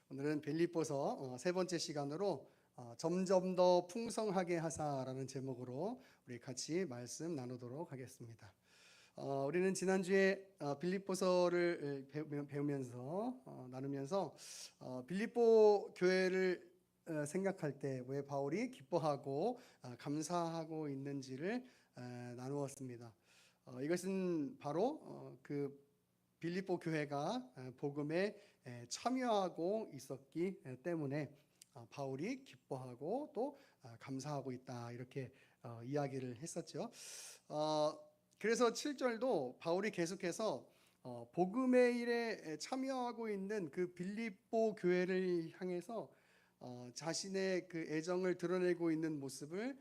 오늘은 빌립보서 세 번째 시간으로 점점 더 풍성하게 하사라는 제목으로 우리 같이 말씀 나누도록 하겠습니다. 우리는 지난주에 빌립보서를 배우면서 나누면서 빌립보 교회를 생각할 때 왜 바울이 기뻐하고 감사하고 있는지를 나누었습니다. 이것은 바로 그 빌립보 교회가 복음에 참여하고 있었기 때문에 바울이 기뻐하고 또 감사하고 있다, 이렇게 이야기를 했었죠. 그래서 7절도 바울이 계속해서 복음의 일에 참여하고 있는 그 빌립보 교회를 향해서 자신의 그 애정을 드러내고 있는 모습을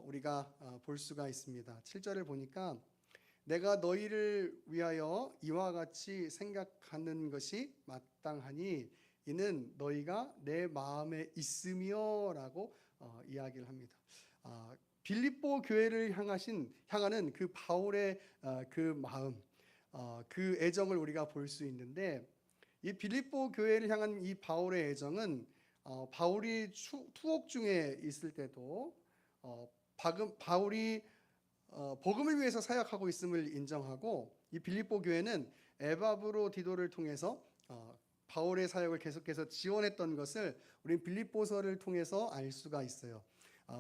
우리가 볼 수가 있습니다. 7절을 보니까 내가 너희를 위하여 이와 같이 생각하는 것이 마땅하니 이는 너희가 내 마음에 있으며 라고 이야기를 합니다. 빌립보 교회를 향하는 그 바울의 그 마음, 그 애정을 우리가 볼 수 있는데, 이 빌립보 교회를 향한 이 바울의 애정은 바울이 투옥 중에 있을 때도 바울이 복음을 위해서 사역하고 있음을 인정하고, 이 빌립보 교회는 에바브로디도를 통해서 바울의 사역을 계속해서 지원했던 것을 우리 빌립보서를 통해서 알 수가 있어요.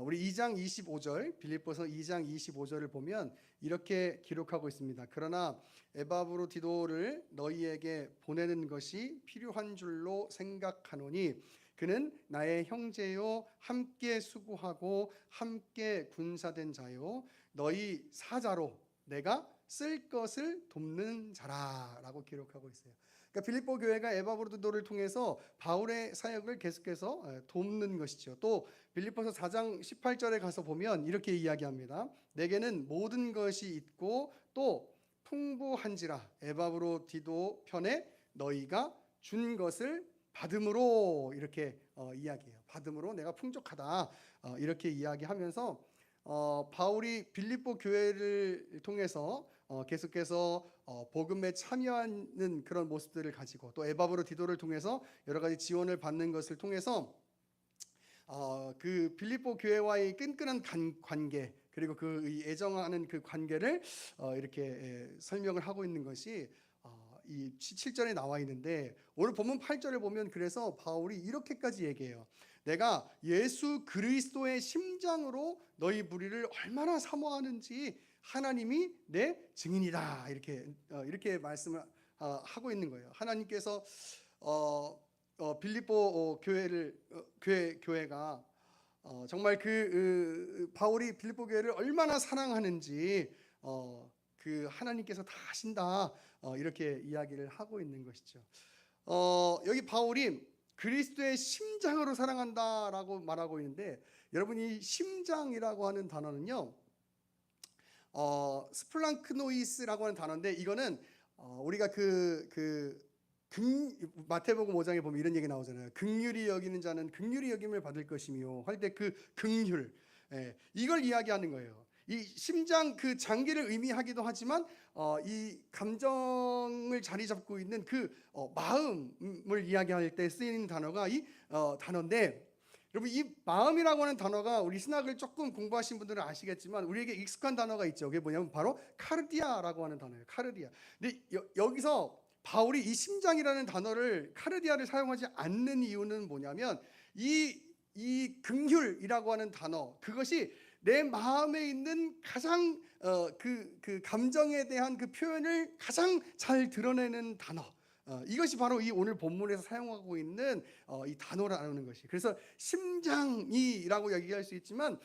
우리 2장 25절, 빌립보서 2장 25절을 보면 이렇게 기록하고 있습니다. 그러나 에바브로디도를 너희에게 보내는 것이 필요한 줄로 생각하노니 그는 나의 형제요, 함께 수고하고 함께 군사된 자요, 너희 사자로 내가 쓸 것을 돕는 자라라고 기록하고 있어요. 그러니까 빌립보 교회가 에바브로디도를 통해서 바울의 사역을 계속해서 돕는 것이죠. 또 빌립보서 4장 18절에 가서 보면 이렇게 이야기합니다. 내게는 모든 것이 있고 또 풍부한지라 에바브로디도 편에 너희가 준 것을 받음으로, 이렇게 이야기해요. 받음으로 내가 풍족하다, 이렇게 이야기하면서 바울이 빌립보 교회를 통해서 계속해서 복음에 참여하는 그런 모습들을 가지고, 또 에바브로디도를 통해서 여러 가지 지원을 받는 것을 통해서 그 빌립보 교회와의 끈끈한 관계, 그리고 그 애정하는 그 관계를 이렇게 설명을 하고 있는 것이 이 7절에 나와 있는데, 오늘 본문 8절을 보면 그래서 바울이 이렇게까지 얘기해요. 내가 예수 그리스도의 심장으로 너희 무리를 얼마나 사모하는지 하나님이 내 증인이다, 이렇게 말씀을 하고 있는 거예요. 하나님께서 빌립보 교회가 정말 바울이 빌립보 교회를 얼마나 사랑하는지 그 하나님께서 다 아신다, 이렇게 이야기를 하고 있는 것이죠. 여기 바울이 그리스도의 심장으로 사랑한다라고 말하고 있는데, 여러분, 이 심장이라고 하는 단어는요, 스플랑크노이스라고 하는 단어인데, 이거는 우리가 마태복음 5장에 보면 이런 얘기 나오잖아요. 긍휼히 여기는 자는 긍휼히 여김을 받을 것이며 할 때 그 긍휼, 이걸 이야기하는 거예요. 이 심장, 그 장기를 의미하기도 하지만 이 감정을 자리 잡고 있는 그 마음을 이야기할 때 쓰이는 단어가 이 단어인데, 여러분, 이 마음이라고 하는 단어가 우리 신학을 조금 공부하신 분들은 아시겠지만 우리에게 익숙한 단어가 있죠. 그게 뭐냐면 바로 카르디아라고 하는 단어예요. 카르디아. 근데 여기서 바울이 이 심장이라는 단어를, 카르디아를 사용하지 않는 이유는 뭐냐면, 이 긍휼이라고 하는 단어, 그것이 내 마음에 있는 가장 그 감정에 대한 그 표현을 가장 잘 드러내는 단어, 이것이 바로 이 오늘 본문에서 사용하고 있는 이 단어라는 것이. 그래서 심장이라고 얘기할 수 있지만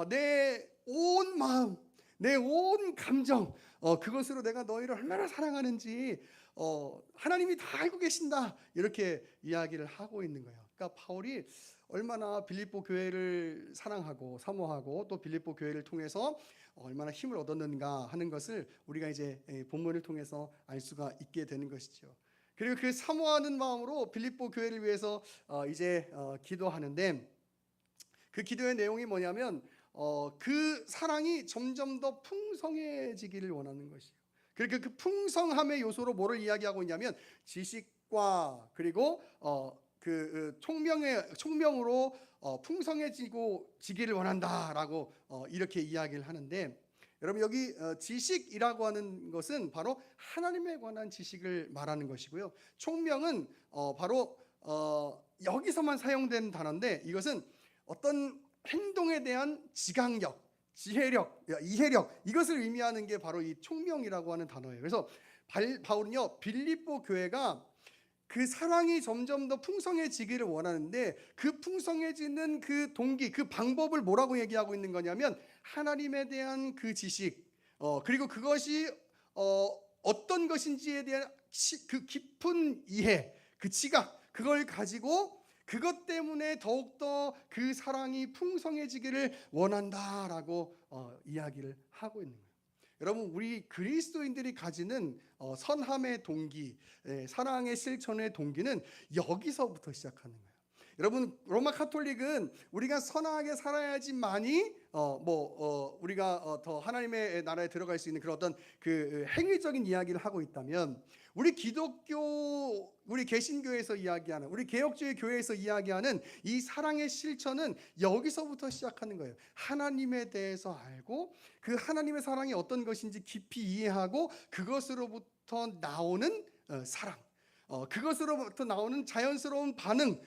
내 온 마음, 내 온 감정, 그것으로 내가 너희를 얼마나 사랑하는지 하나님이 다 알고 계신다, 이렇게 이야기를 하고 있는 거예요. 그러니까 바울이 얼마나 빌립보 교회를 사랑하고 사모하고 또 빌립보 교회를 통해서 얼마나 힘을 얻었는가 하는 것을 우리가 이제 본문을 통해서 알 수가 있게 되는 것이죠. 그리고 그 사모하는 마음으로 빌립보 교회를 위해서 이제 기도하는데, 그 기도의 내용이 뭐냐면 그 사랑이 점점 더 풍성해지기를 원하는 것이에요. 그러니까 그 풍성함의 요소로 뭐를 이야기하고 있냐면 지식과 그리고 총명으로 풍성해지고 지기를 원한다라고 이렇게 이야기를 하는데, 여러분 여기 지식이라고 하는 것은 바로 하나님에 관한 지식을 말하는 것이고요. 총명은 바로 여기서만 사용된 단어인데, 이것은 어떤 행동에 대한 지각력, 지혜력, 이해력, 이것을 의미하는 게 바로 이 총명이라고 하는 단어예요. 그래서 바울은요, 빌립보 교회가 그 사랑이 점점 더 풍성해지기를 원하는데, 그 풍성해지는 그 동기, 그 방법을 뭐라고 얘기하고 있는 거냐면, 하나님에 대한 그 지식, 그리고 그것이 어떤 것인지에 대한 그 깊은 이해, 그 지각, 그걸 가지고 그것 때문에 더욱더 그 사랑이 풍성해지기를 원한다라고 이야기를 하고 있는 거예요. 여러분, 우리 그리스도인들이 가지는 선함의 동기, 사랑의 실천의 동기는 여기서부터 시작하는 거예요. 여러분, 로마 카톨릭은 우리가 선하게 살아야지만이 우리가 더 하나님의 나라에 들어갈 수 있는 그런 어떤 그 행위적인 이야기를 하고 있다면, 우리 기독교, 우리 개신교에서 이야기하는, 우리 개혁주의 교회에서 이야기하는 이 사랑의 실천은 여기서부터 시작하는 거예요. 하나님에 대해서 알고 그 하나님의 사랑이 어떤 것인지 깊이 이해하고 그것으로부터 나오는 사랑, 그것으로부터 나오는 자연스러운 반응,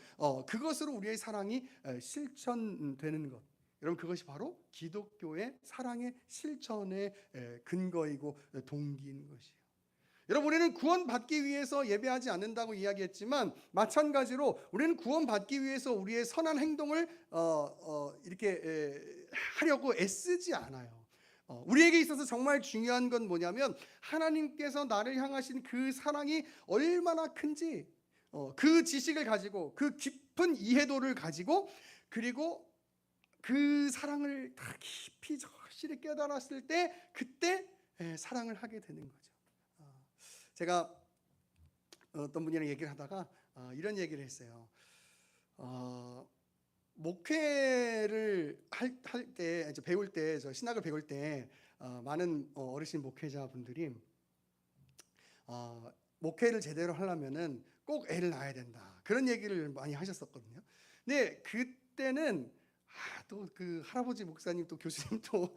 그것으로 우리의 사랑이 실천되는 것. 여러분, 그것이 바로 기독교의 사랑의 실천의 근거이고 동기인 것이에요. 여러분, 우리는 구원받기 위해서 예배하지 않는다고 이야기했지만, 마찬가지로 우리는 구원받기 위해서 우리의 선한 행동을 이렇게 하려고 애쓰지 않아요. 우리에게 있어서 정말 중요한 건 뭐냐면, 하나님께서 나를 향하신 그 사랑이 얼마나 큰지, 그 지식을 가지고, 그 깊은 이해도를 가지고, 그리고 그 사랑을 다 깊이 절실히 깨달았을 때, 그때 사랑을 하게 되는 거죠. 제가 어떤 분이랑 얘기를 하다가 이런 얘기를 했어요. 목회를 할 때, 배울 때, 저 신학을 배울 때 많은 어르신 목회자분들이 목회를 제대로 하려면은 꼭 애를 낳아야 된다, 그런 얘기를 많이 하셨었거든요. 근데 그때는 또 그 할아버지 목사님, 또 교수님 또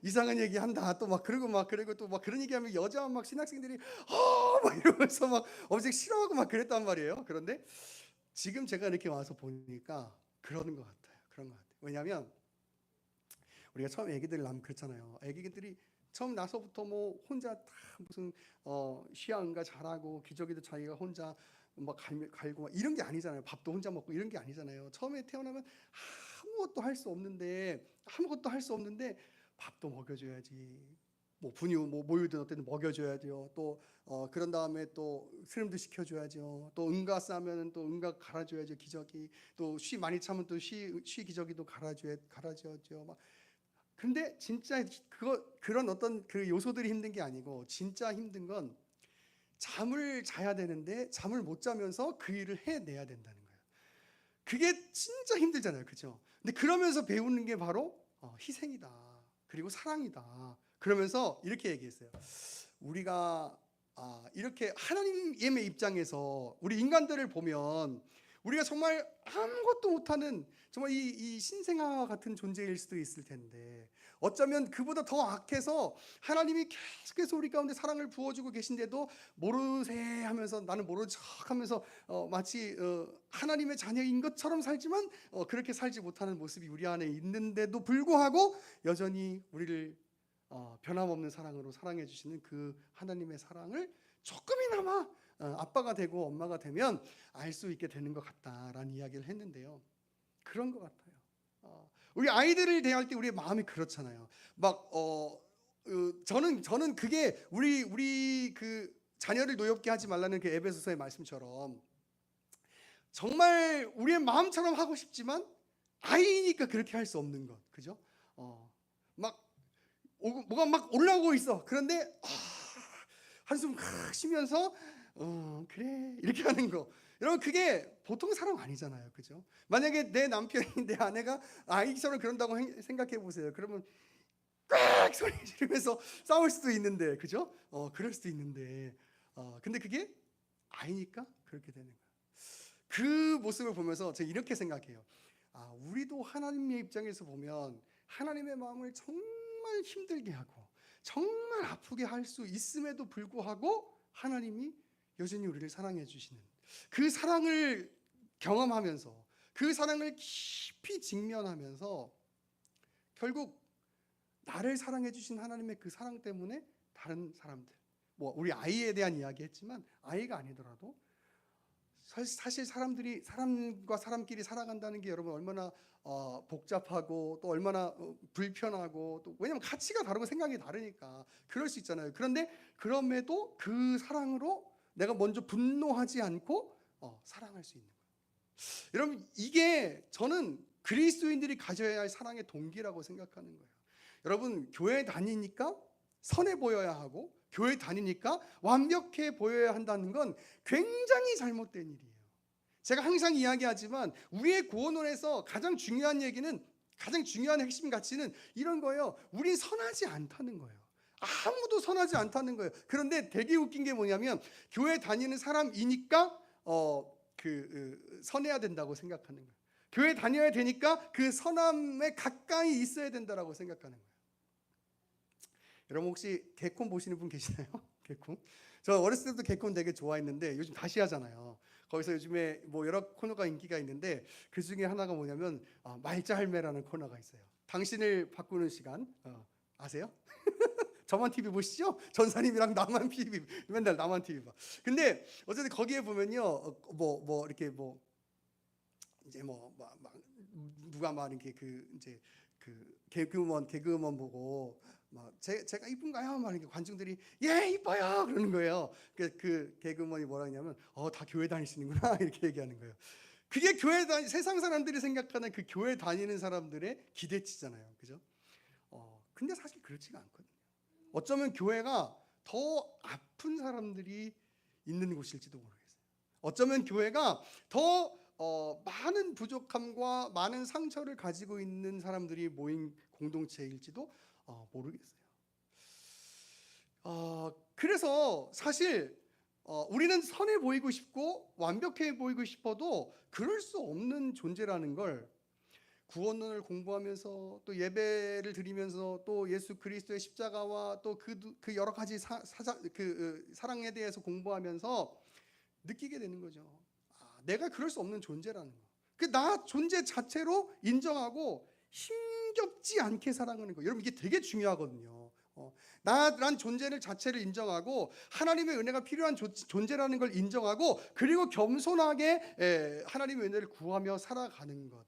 이상한 얘기 한다, 또 막 그리고 또 막 그런 얘기하면 여자 막 신학생들이 막 이러면서 막 엄청 싫어하고 막 그랬단 말이에요. 그런데 지금 제가 이렇게 와서 보니까 그런 것 같아요. 그런 것 같아요. 왜냐하면 우리가 처음 애기들 낳으면 그렇잖아요. 애기들이 처음 나서부터 뭐 혼자 다 무슨 시아응가 잘하고 기저귀도 자기가 혼자 막 갈고 막 이런 게 아니잖아요. 밥도 혼자 먹고 이런 게 아니잖아요. 처음에 태어나면 아무것도 할 수 없는데 밥도 먹여줘야지. 뭐 분유, 뭐 모유든 어쨌든 먹여줘야죠. 또 그런 다음에 또 스름도 시켜줘야죠. 또 응가 싸면은 또 응가 갈아줘야죠. 기저귀. 또 쉬 많이 차면 또 쉬 기저귀도 갈아줘야죠. 막. 근데 진짜 그런 어떤 그 요소들이 힘든 게 아니고, 진짜 힘든 건 잠을 자야 되는데 잠을 못 자면서 그 일을 해내야 된다는 거예요. 그게 진짜 힘들잖아요, 그렇죠? 근데 그러면서 배우는 게 바로 희생이다, 그리고 사랑이다. 그러면서 이렇게 얘기했어요. 우리가 이렇게 하나님의 입장에서 우리 인간들을 보면 우리가 정말 아무것도 못하는 정말 이 신생아 같은 존재일 수도 있을 텐데, 어쩌면 그보다 더 악해서 하나님이 계속해서 우리 가운데 사랑을 부어주고 계신데도 모르세 하면서, 나는 모르는 척 하면서 마치 하나님의 자녀인 것처럼 살지만 그렇게 살지 못하는 모습이 우리 안에 있는데도 불구하고 여전히 우리를 변함없는 사랑으로 사랑해 주시는 그 하나님의 사랑을 조금이나마 아빠가 되고 엄마가 되면 알 수 있게 되는 것 같다라는 이야기를 했는데요. 그런 것 같아요. 우리 아이들을 대할 때 우리의 마음이 그렇잖아요. 막 저는 그게 우리 그 자녀를 노엽게 하지 말라는 그 에베소서의 말씀처럼, 정말 우리의 마음처럼 하고 싶지만 아이니까 그렇게 할 수 없는 것, 그죠? 뭐가 막 올라오고 있어. 그런데 한숨 쉬면서 그래 이렇게 하는 거, 여러분 그게 보통 사랑 아니잖아요, 그죠? 만약에 내 남편이, 내 아내가 아이처럼 그런다고 생각해 보세요. 그러면 꽉 소리 지르면서 싸울 수도 있는데, 그죠? 그럴 수도 있는데, 근데 그게 아이니까 그렇게 되는 거예요. 그 모습을 보면서 제가 이렇게 생각해요. 우리도 하나님의 입장에서 보면 하나님의 마음을 정말 힘들게 하고 정말 아프게 할 수 있음에도 불구하고 하나님이 여전히 우리를 사랑해 주시는 그 사랑을 경험하면서 그 사랑을 깊이 직면하면서 결국 나를 사랑해 주신 하나님의 그 사랑 때문에 다른 사람들, 우리 아이에 대한 이야기 했지만 아이가 아니더라도 사실 사람과 사람끼리 살아간다는 게 여러분 얼마나 복잡하고 또 얼마나 불편하고, 또 왜냐면 가치가 다르고 생각이 다르니까 그럴 수 있잖아요. 그런데 그럼에도 그 사랑으로 내가 먼저 분노하지 않고 사랑할 수 있는 거예요. 여러분, 이게 저는 그리스도인들이 가져야 할 사랑의 동기라고 생각하는 거예요. 여러분, 교회 다니니까 선해 보여야 하고 교회 다니니까 완벽해 보여야 한다는 건 굉장히 잘못된 일이에요. 제가 항상 이야기하지만 우리의 구원론에서 가장 중요한 얘기는, 가장 중요한 핵심 가치는 이런 거예요. 우린 선하지 않다는 거예요. 아무도 선하지 않다는 거예요. 그런데 되게 웃긴 게 뭐냐면 교회 다니는 사람이니까 선해야 된다고 생각하는 거예요. 교회 다녀야 되니까 그 선함에 가까이 있어야 된다라고 생각하는 거예요. 여러분 혹시 개콘 보시는 분 계시나요? 개콘? 저 어렸을 때도 개콘 되게 좋아했는데 요즘 다시 하잖아요. 거기서 요즘에 여러 코너가 인기가 있는데 그 중에 하나가 뭐냐면 말자 할매라는 코너가 있어요. 당신을 바꾸는 시간 아세요? 저만 TV 보시죠? 전사님이랑 나만 TV 맨날 나만 TV 봐. 근데 어쨌든 거기에 보면요, 이렇게 이제 누가 막 이렇게 이제 개그우먼 보고 제가 이쁜가요? 막 이렇게 관중들이 예 이뻐요 그러는 거예요. 그 개그우먼이 뭐라 하냐면 다 교회 다니시는구나 이렇게 얘기하는 거예요. 그게 세상 사람들이 생각하는 그 교회 다니는 사람들의 기대치잖아요, 그죠? 근데 사실 그렇지가 않거든요. 어쩌면 교회가 더 아픈 사람들이 있는 곳일지도 모르겠어요. 어쩌면 교회가 더 많은 부족함과 많은 상처를 가지고 있는 사람들이 모인 공동체일지도 모르겠어요. 그래서 사실 우리는 선해 보이고 싶고 완벽해 보이고 싶어도 그럴 수 없는 존재라는 걸 구원론을 공부하면서 또 예배를 드리면서 또 예수 그리스도의 십자가와 또 그 여러 가지 사랑에 대해서 공부하면서 느끼게 되는 거죠. 내가 그럴 수 없는 존재라는 거. 나 존재 자체로 인정하고 힘겹지 않게 사랑하는 거. 여러분 이게 되게 중요하거든요. 나란 존재를 자체를 인정하고 하나님의 은혜가 필요한 존재라는 걸 인정하고 그리고 겸손하게 하나님의 은혜를 구하며 살아가는 것.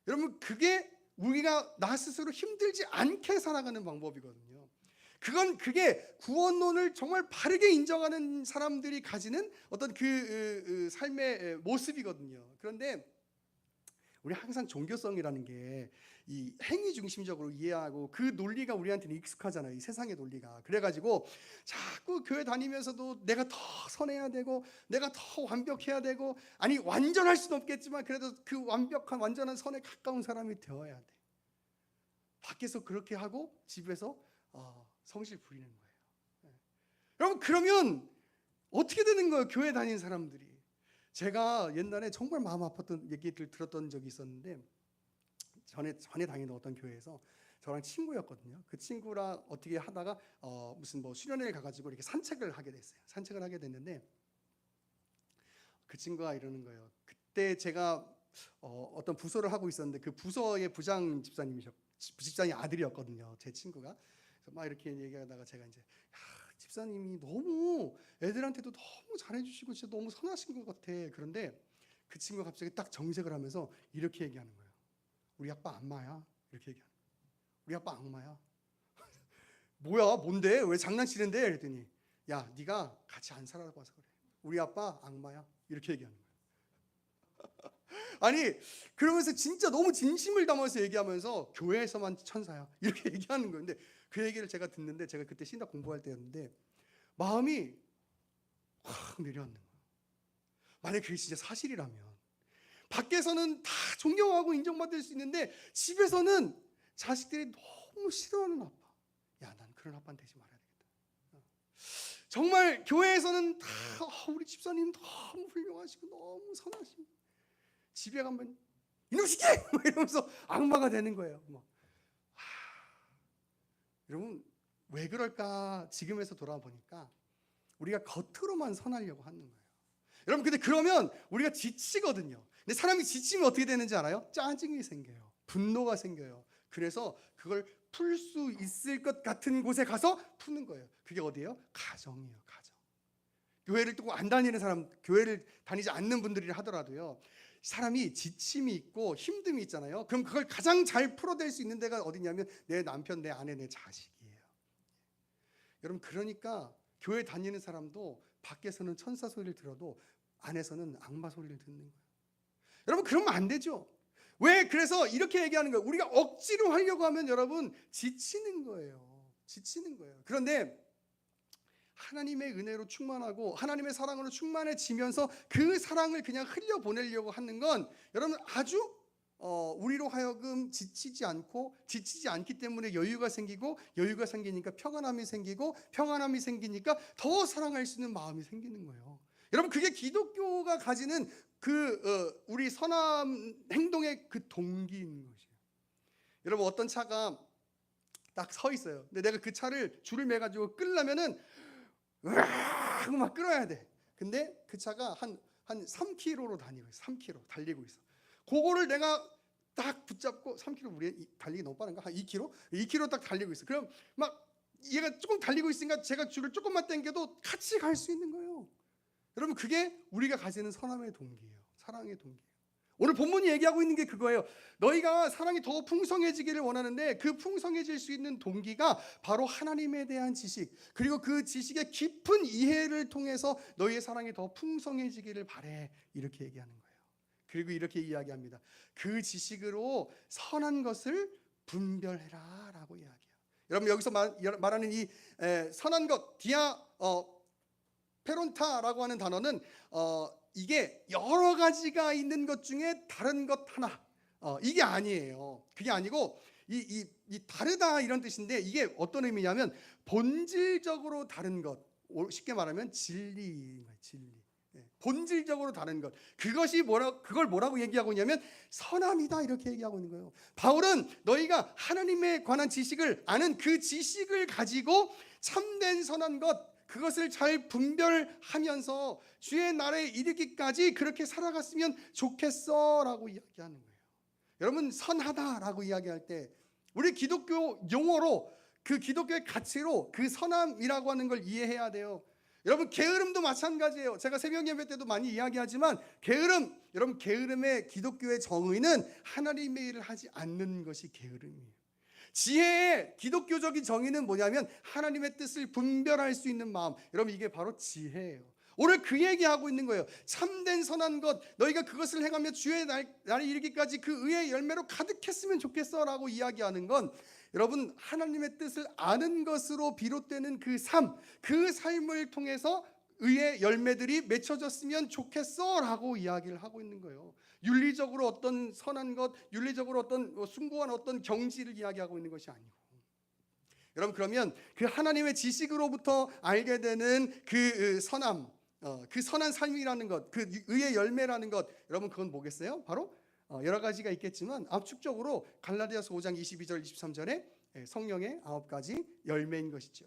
여러분 그게 우리가 나 스스로 힘들지 않게 살아가는 방법이거든요. 그게 구원론을 정말 바르게 인정하는 사람들이 가지는 어떤 그 삶의 모습이거든요. 그런데 우리 항상 종교성이라는 게 이 행위 중심적으로 이해하고 그 논리가 우리한테는 익숙하잖아요. 이 세상의 논리가. 그래가지고 자꾸 교회 다니면서도 내가 더 선해야 되고 내가 더 완벽해야 되고, 아니 완전할 수는 없겠지만 그래도 그 완벽한 완전한 선에 가까운 사람이 되어야 돼. 밖에서 그렇게 하고 집에서 성실 부리는 거예요. 여러분 그러면 어떻게 되는 거예요? 교회 다니는 사람들이. 제가 옛날에 정말 마음 아팠던 얘기를 들었던 적이 있었는데, 전에 다니는 어떤 교회에서 저랑 친구였거든요. 그 친구랑 어떻게 하다가 무슨 수련회를 가가지고 이렇게 산책을 하게 됐어요. 산책을 하게 됐는데 그 친구가 이러는 거예요. 그때 제가 어떤 부서를 하고 있었는데 그 부서의 부장 집사님 아들이었거든요. 제 친구가. 그래서 막 이렇게 얘기하다가 제가 이제 집사님이 너무 애들한테도 너무 잘해주시고 진짜 너무 선하신 것 같아. 그런데 그 친구가 갑자기 딱 정색을 하면서 이렇게 얘기하는 거예요. 우리 아빠 악마야. 이렇게 얘기하는 거예요. 우리 아빠 악마야. 뭐야? 뭔데? 왜 장난치는데? 그랬더니 야, 네가 같이 안 살아봐서 그래. 우리 아빠 악마야. 이렇게 얘기하는 거예요. 아니 그러면서 진짜 너무 진심을 담아서 얘기하면서 교회에서만 천사야. 이렇게 얘기하는 건데 그 얘기를 제가 듣는데, 제가 그때 신학 공부할 때였는데 마음이 확 내려앉는 거예요. 만약 그게 진짜 사실이라면 밖에서는 다 존경하고 인정받을 수 있는데 집에서는 자식들이 너무 싫어하는 아빠. 야, 난 그런 아빠는 되지 말아야 되겠다. 정말 교회에서는 다 우리 집사님 너무 훌륭하시고 너무 선하시고 집에 가면 이놈 시키 이러면서 악마가 되는 거예요. 여러분 왜 그럴까? 지금에서 돌아보니까 우리가 겉으로만 선하려고 하는 거예요. 여러분 근데 그러면 우리가 지치거든요. 근데 사람이 지치면 어떻게 되는지 알아요? 짜증이 생겨요. 분노가 생겨요. 그래서 그걸 풀 수 있을 것 같은 곳에 가서 푸는 거예요. 그게 어디예요? 가정이에요. 가정. 교회를 또 안 다니는 사람, 교회를 다니지 않는 분들이라 하더라도요, 사람이 지침이 있고 힘듦이 있잖아요. 그럼 그걸 가장 잘 풀어낼 수 있는 데가 어디냐면 내 남편, 내 아내, 내 자식이에요. 여러분 그러니까 교회 다니는 사람도 밖에서는 천사 소리를 들어도 안에서는 악마 소리를 듣는 거예요. 여러분 그러면 안 되죠. 왜? 그래서 이렇게 얘기하는 거예요. 우리가 억지로 하려고 하면 여러분 지치는 거예요. 지치는 거예요. 그런데 하나님의 은혜로 충만하고 하나님의 사랑으로 충만해지면서 그 사랑을 그냥 흘려보내려고 하는 건 여러분 아주 우리로 하여금 지치지 않기 때문에 여유가 생기고, 여유가 생기니까 평안함이 생기고, 평안함이 생기니까 더 사랑할 수 있는 마음이 생기는 거예요. 여러분 그게 기독교가 가지는 우리 선한 행동의 그 동기인 것이에요. 여러분 어떤 차가 딱 서 있어요. 근데 내가 그 차를 줄을 매 가지고 끌려면은 으악 막 끌어야 돼. 근데 그 차가 한 3km로 다니고 있어. 3km 달리고 있어. 그거를 내가 딱 붙잡고 3km 우리 달리기 너무 빠른가? 한 2km? 2km 딱 달리고 있어. 그럼 막 얘가 조금 달리고 있으니까 제가 줄을 조금만 당겨도 같이 갈 수 있는 거예요. 여러분 그게 우리가 가지는 선함의 동기예요. 사랑의 동기예요. 오늘 본문이 얘기하고 있는 게 그거예요. 너희가 사랑이 더 풍성해지기를 원하는데 그 풍성해질 수 있는 동기가 바로 하나님에 대한 지식, 그리고 그 지식의 깊은 이해를 통해서 너희의 사랑이 더 풍성해지기를 바래. 이렇게 얘기하는 거예요. 그리고 이렇게 이야기합니다. 그 지식으로 선한 것을 분별해라 라고 이야기해요. 여러분 여기서 말하는 이 선한 것, 페론타라고 하는 단어는 이게 여러 가지가 있는 것 중에 다른 것 하나, 이게 아니에요. 그게 아니고 이 다르다 이런 뜻인데, 이게 어떤 의미냐면 본질적으로 다른 것, 쉽게 말하면 진리인 거예요. 진리. 본질적으로 다른 것, 그걸 뭐라고 얘기하고 있냐면 선함이다 이렇게 얘기하고 있는 거예요. 바울은 너희가 하나님에 관한 지식을 아는 그 지식을 가지고 참된 선한 것, 그것을 잘 분별하면서 주의 날에 이르기까지 그렇게 살아갔으면 좋겠어라고 이야기하는 거예요. 여러분 선하다라고 이야기할 때 우리 기독교 용어로, 그 기독교의 가치로 그 선함이라고 하는 걸 이해해야 돼요. 여러분 게으름도 마찬가지예요. 제가 새벽 예배 때도 많이 이야기하지만 여러분 게으름의 기독교의 정의는 하나님의 일을 하지 않는 것이 게으름이에요. 지혜의 기독교적인 정의는 뭐냐면 하나님의 뜻을 분별할 수 있는 마음. 여러분 이게 바로 지혜예요. 오늘 그 얘기하고 있는 거예요. 참된 선한 것, 너희가 그것을 행하며 주의 날에 이르기까지 그 의의 열매로 가득했으면 좋겠어 라고 이야기하는 건, 여러분 하나님의 뜻을 아는 것으로 비롯되는 그 삶을 통해서 의의 열매들이 맺혀졌으면 좋겠어 라고 이야기를 하고 있는 거예요. 윤리적으로 어떤 선한 것, 윤리적으로 어떤 숭고한 어떤 경지를 이야기하고 있는 것이 아니고, 여러분 그러면 그 하나님의 지식으로부터 알게 되는 그 선함, 그 선한 삶이라는 것, 그 의의 열매라는 것, 여러분 그건 뭐겠어요? 바로 여러 가지가 있겠지만 압축적으로 갈라디아서 5장 22절 23절에 성령의 9가지 열매인 것이죠.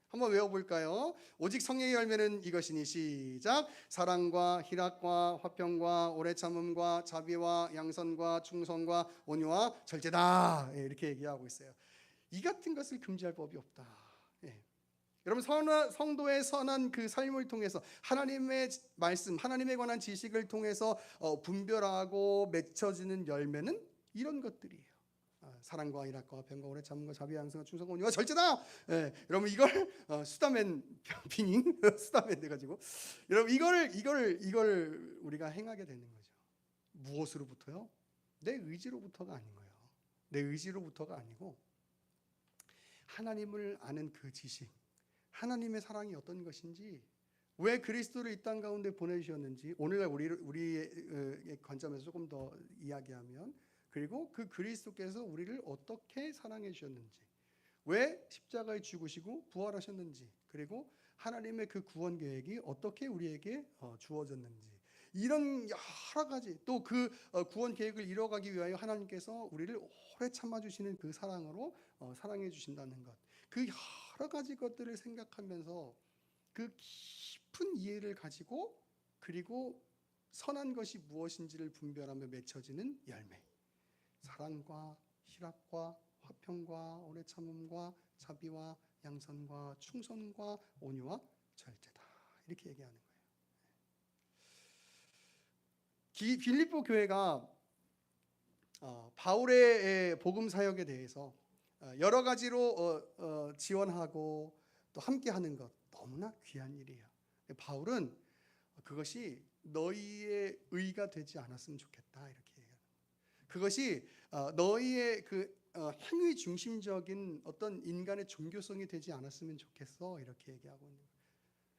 한번 외워볼까요? 오직 성령의 열매는 이것이니, 시작. 사랑과 희락과 화평과 오래 참음과 자비와 양선과 충성과 온유와 절제다. 이렇게 얘기하고 있어요. 이 같은 것을 금지할 법이 없다. 여러분 성도의 선한 그 삶을 통해서 하나님의 말씀, 하나님에 관한 지식을 통해서 분별하고 맺혀지는 열매는 이런 것들이에요. 사랑과 희락과 화평과 오래 참음과 자비와 양선과 충성과 온유와 절제다. 여러분 이걸 수다맨 비닝 수다맨 돼가지고 여러분 이걸 우리가 행하게 되는 거죠. 무엇으로부터요? 내 의지로부터가 아닌 거예요. 내 의지로부터가 아니고 하나님을 아는 그 지식, 하나님의 사랑이 어떤 것인지, 왜 그리스도를 이 땅 가운데 보내주셨는지, 오늘날 우리의 관점에서 조금 더 이야기하면, 그리고 그 그리스도께서 우리를 어떻게 사랑해 주셨는지, 왜 십자가에 죽으시고 부활하셨는지, 그리고 하나님의 그 구원 계획이 어떻게 우리에게 주어졌는지, 이런 여러 가지, 또 그 구원 계획을 이뤄가기 위하여 하나님께서 우리를 오래 참아주시는 그 사랑으로 사랑해 주신다는 것, 그 여러 가지 것들을 생각하면서 그 깊은 이해를 가지고, 그리고 선한 것이 무엇인지를 분별하며 맺혀지는 열매, 사랑과 희락과 화평과 오래 참음과 자비와 양선과 충성과 온유와 절제다, 이렇게 얘기하는 거예요. 빌립보 교회가 바울의 복음 사역에 대해서 여러 가지로 지원하고 또 함께하는 것, 너무나 귀한 일이에요. 바울은 그것이 너희의 의가 되지 않았으면 좋겠다, 이렇게 얘기해요. 그것이 너희의 그 행위 중심적인 어떤 인간의 종교성이 되지 않았으면 좋겠어, 이렇게 얘기하고 있는 거예요.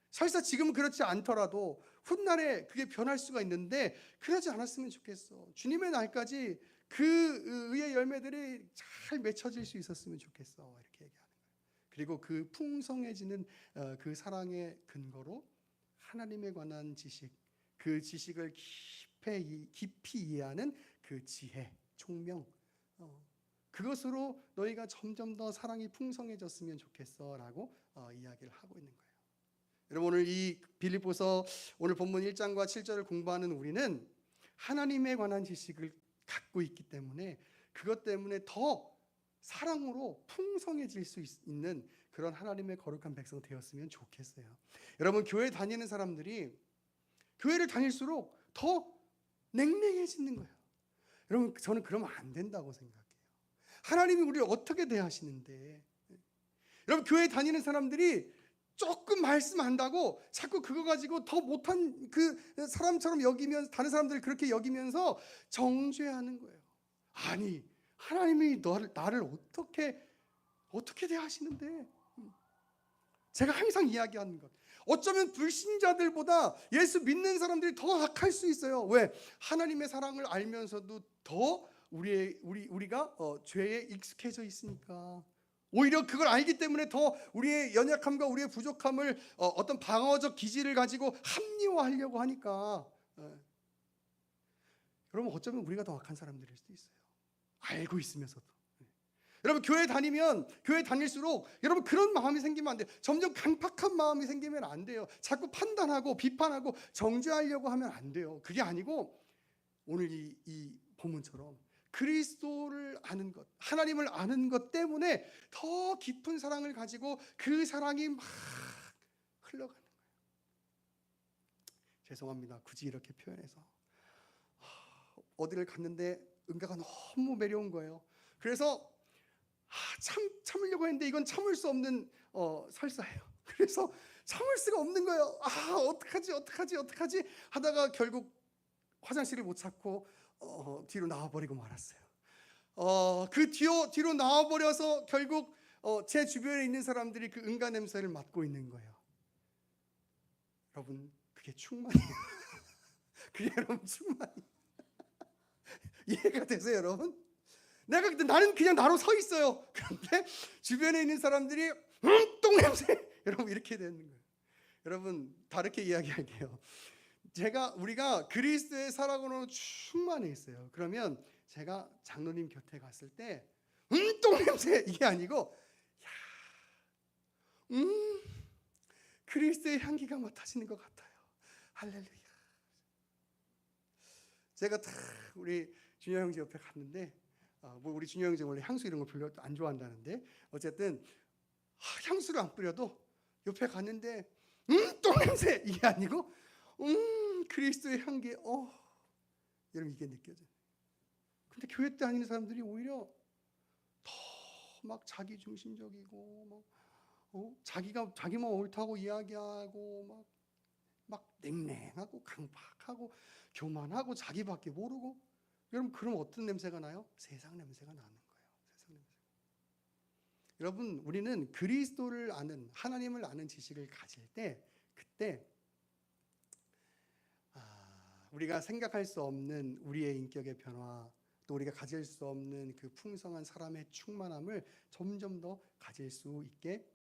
설사 지금은 그렇지 않더라도 훗날에 그게 변할 수가 있는데 그러지 않았으면 좋겠어. 주님의 날까지 그 의의 열매들이 잘 맺혀질 수 있었으면 좋겠어, 이렇게 얘기하는 거예요. 그리고 그 풍성해지는 그 사랑의 근거로 하나님에 관한 지식, 그 지식을 깊이 이해하는 그 지혜, 총명, 그것으로 너희가 점점 더 사랑이 풍성해졌으면 좋겠어라고 이야기를 하고 있는 거예요. 여러분, 오늘 이 빌립보서 오늘 본문 1장과 7절을 공부하는 우리는 하나님에 관한 지식을 갖고 있기 때문에 그것 때문에 더 사랑으로 풍성해질 수 있는 그런 하나님의 거룩한 백성 되었으면 좋겠어요. 여러분, 교회 다니는 사람들이 교회를 다닐수록 더 냉랭해지는 거예요. 여러분, 저는 그러면 안 된다고 생각해요. 하나님이 우리를 어떻게 대하시는데, 여러분, 교회 다니는 사람들이 조금 말씀한다고 자꾸 그거 가지고 더 못한 그 사람처럼 여기면서, 다른 사람들을 그렇게 여기면서 정죄하는 거예요. 아니, 하나님이 나를 어떻게 대하시는데? 제가 항상 이야기하는 것, 어쩌면 불신자들보다 예수 믿는 사람들이 더 악할 수 있어요. 왜? 하나님의 사랑을 알면서도 더 우리가 죄에 익숙해져 있으니까. 오히려 그걸 알기 때문에 더 우리의 연약함과 우리의 부족함을 어떤 방어적 기질을 가지고 합리화하려고 하니까. 여러분, 어쩌면 우리가 더 악한 사람들일 수도 있어요, 알고 있으면서도. 여러분, 교회 다닐수록 여러분 그런 마음이 생기면 안 돼요. 점점 강팍한 마음이 생기면 안 돼요. 자꾸 판단하고 비판하고 정죄하려고 하면 안 돼요. 그게 아니고 오늘 이 본문처럼 그리스도를 아는 것, 하나님을 아는 것 때문에 더 깊은 사랑을 가지고 그 사랑이 막 흘러가는 거예요. 죄송합니다, 굳이 이렇게 표현해서. 어디를 갔는데 은가가 너무 매려운 거예요. 그래서 참으려고 했는데 이건 참을 수 없는 설사예요. 그래서 참을 수가 없는 거예요. 어떡하지 하다가 결국 화장실을 못 찾고 뒤로 나와버리고 말았어요. 그 뒤로 나와버려서 결국 제 주변에 있는 사람들이 그 은가 냄새를 맡고 있는 거예요. 여러분, 그게 충만이에요. 그게 여러분 충만이에요. 이해가 되세요, 여러분? 나는 그냥 나로 서 있어요. 그런데 주변에 있는 사람들이 똥냄새, 여러분, 이렇게 되는 거예요. 여러분, 다르게 이야기할게요. 우리가 그리스도의 사랑으로 충만해 있어요. 그러면 제가 장로님 곁에 갔을 때 똥냄새, 이게 아니고 그리스도의 향기가 맡아지는 것 같아요. 할렐루야. 제가 우리 준영 형제 옆에 갔는데, 우리 준영 형제 원래 향수 이런 거 별로 안 좋아한다는데, 어쨌든 향수를 안 뿌려도 옆에 갔는데 똥냄새, 이게 아니고 그리스도의 향기, 여러분, 이게 느껴져요. 근데 교회 다니는 사람들이 오히려 더 막 자기 중심적이고 자기만 옳다고 이야기하고 막 냉랭하고 강팍하고 교만하고 자기밖에 모르고. 여러분, 그럼 어떤 냄새가 나요? 세상 냄새가 나는 거예요. 세상 냄새. 여러분, 우리는 그리스도를 아는, 하나님을 아는 지식을 가질 때, 그때 우리가 생각할 수 없는 우리의 인격의 변화, 또 우리가 가질 수 없는 그 풍성한 사람의 충만함을 점점 더 가질 수 있게